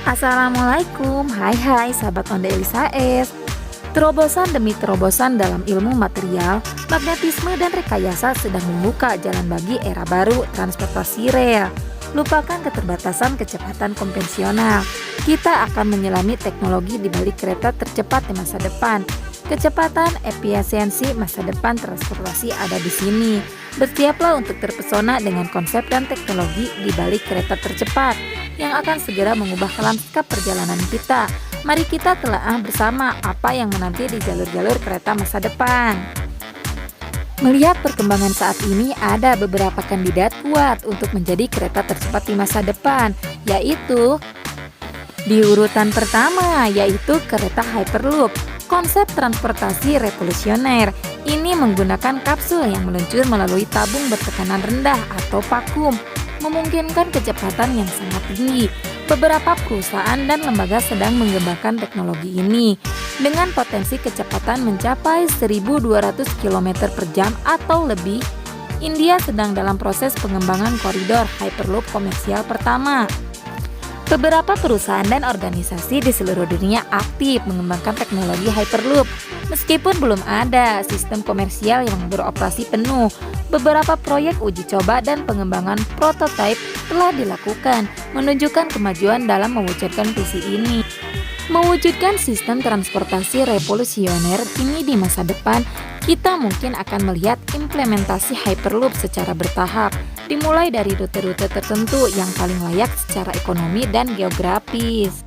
Assalamualaikum, hai sahabat Onda Elisa S. Terobosan demi terobosan dalam ilmu material, magnetisme dan rekayasa sedang membuka jalan bagi era baru transportasi rel. Lupakan keterbatasan kecepatan konvensional. Kita akan menyelami teknologi di balik kereta tercepat di masa depan. Kecepatan, efisiensi masa depan transportasi ada di sini. Bersiaplah untuk terpesona dengan konsep dan teknologi di balik kereta tercepat yang akan segera mengubah lanskap perjalanan kita. Mari kita telaah bersama apa yang menanti di jalur-jalur kereta masa depan. Melihat perkembangan saat ini, ada beberapa kandidat kuat untuk menjadi kereta tercepat di masa depan, yaitu di urutan pertama, yaitu kereta Hyperloop. Konsep transportasi revolusioner ini menggunakan kapsul yang meluncur melalui tabung bertekanan rendah atau vakum, memungkinkan kecepatan yang sangat tinggi. Beberapa perusahaan dan lembaga sedang mengembangkan teknologi ini dengan potensi kecepatan mencapai 1.200 km per jam atau lebih. India sedang dalam proses pengembangan koridor Hyperloop komersial pertama. Beberapa perusahaan dan organisasi di seluruh dunia aktif mengembangkan teknologi Hyperloop. Meskipun belum ada sistem komersial yang beroperasi penuh, beberapa proyek uji coba dan pengembangan prototipe telah dilakukan, menunjukkan kemajuan dalam mewujudkan visi ini. Mewujudkan sistem transportasi revolusioner ini di masa depan, kita mungkin akan melihat implementasi Hyperloop secara bertahap, dimulai dari rute-rute tertentu yang paling layak secara ekonomi dan geografis.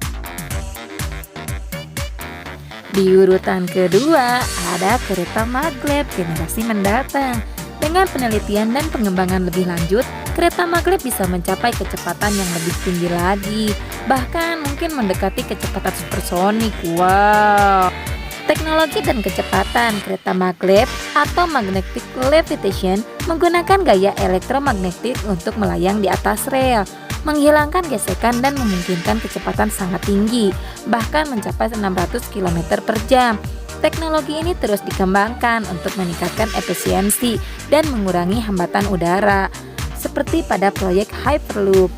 Di urutan kedua, ada kereta maglev generasi mendatang. Dengan penelitian dan pengembangan lebih lanjut, kereta maglev bisa mencapai kecepatan yang lebih tinggi lagi, bahkan mungkin mendekati kecepatan supersonik. Wow! Teknologi dan kecepatan kereta maglev atau magnetic levitation menggunakan gaya elektromagnetik untuk melayang di atas rel, menghilangkan gesekan dan memungkinkan kecepatan sangat tinggi, bahkan mencapai 600 km per jam. Teknologi ini terus dikembangkan untuk meningkatkan efisiensi dan mengurangi hambatan udara, seperti pada proyek Hyperloop.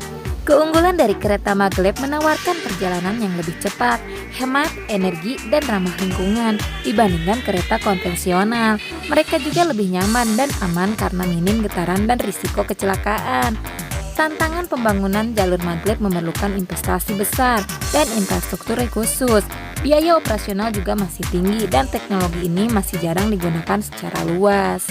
Keunggulan dari kereta maglev menawarkan perjalanan yang lebih cepat, hemat energi, dan ramah lingkungan dibandingkan kereta konvensional. Mereka juga lebih nyaman dan aman karena minim getaran dan risiko kecelakaan. Tantangan pembangunan jalur maglev memerlukan investasi besar dan infrastruktur yang khusus. Biaya operasional juga masih tinggi dan teknologi ini masih jarang digunakan secara luas.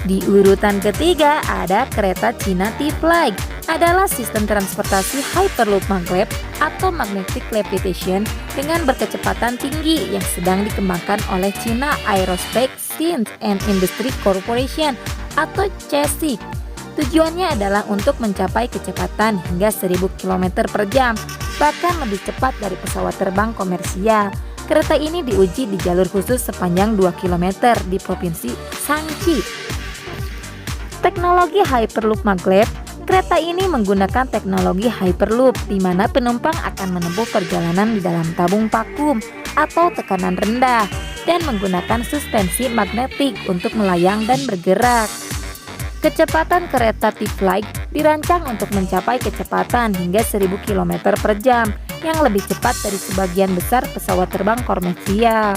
Di urutan ketiga, ada kereta Cina T-Flight, adalah sistem transportasi Hyperloop maglev atau magnetic levitation dengan berkecepatan tinggi yang sedang dikembangkan oleh China Aerospace Science and Industry Corporation atau CSIC. Tujuannya adalah untuk mencapai kecepatan hingga 1.000 km per jam, bahkan lebih cepat dari pesawat terbang komersial. Kereta ini diuji di jalur khusus sepanjang 2 km di Provinsi Shanxi. Teknologi Hyperloop maglev. Kereta ini menggunakan teknologi Hyperloop di mana penumpang akan menempuh perjalanan di dalam tabung vakum atau tekanan rendah dan menggunakan suspensi magnetik untuk melayang dan bergerak. Kecepatan kereta T-Flight dirancang untuk mencapai kecepatan hingga 1.000 km per jam yang lebih cepat dari sebagian besar pesawat terbang komersial.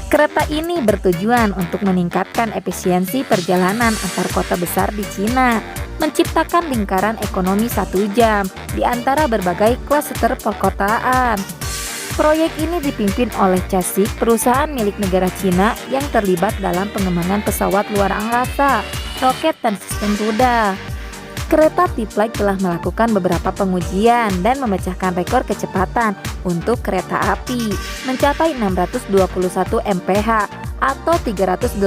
Kereta ini bertujuan untuk meningkatkan efisiensi perjalanan antar kota besar di Cina, menciptakan lingkaran ekonomi 1 jam di antara berbagai klaster perkotaan. Proyek ini dipimpin oleh CSIC, perusahaan milik negara Cina yang terlibat dalam pengembangan pesawat luar angkasa, roket, dan sistem rudal. Kereta T-Flight telah melakukan beberapa pengujian dan memecahkan rekor kecepatan untuk kereta api, mencapai 621 mph atau 387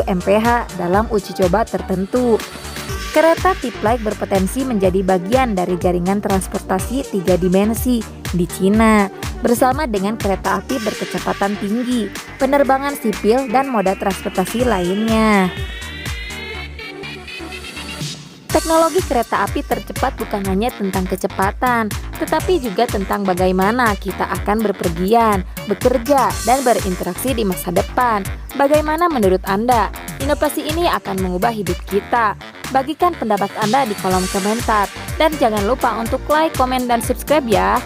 mph dalam uji coba tertentu. Kereta T-Flight berpotensi menjadi bagian dari jaringan transportasi 3 dimensi di Cina, bersama dengan kereta api berkecepatan tinggi, penerbangan sipil, dan moda transportasi lainnya. Teknologi kereta api tercepat bukan hanya tentang kecepatan, tetapi juga tentang bagaimana kita akan berpergian, bekerja, dan berinteraksi di masa depan. Bagaimana menurut Anda, inovasi ini akan mengubah hidup kita? Bagikan pendapat Anda di kolom komentar. Dan jangan lupa untuk like, komen, dan subscribe ya.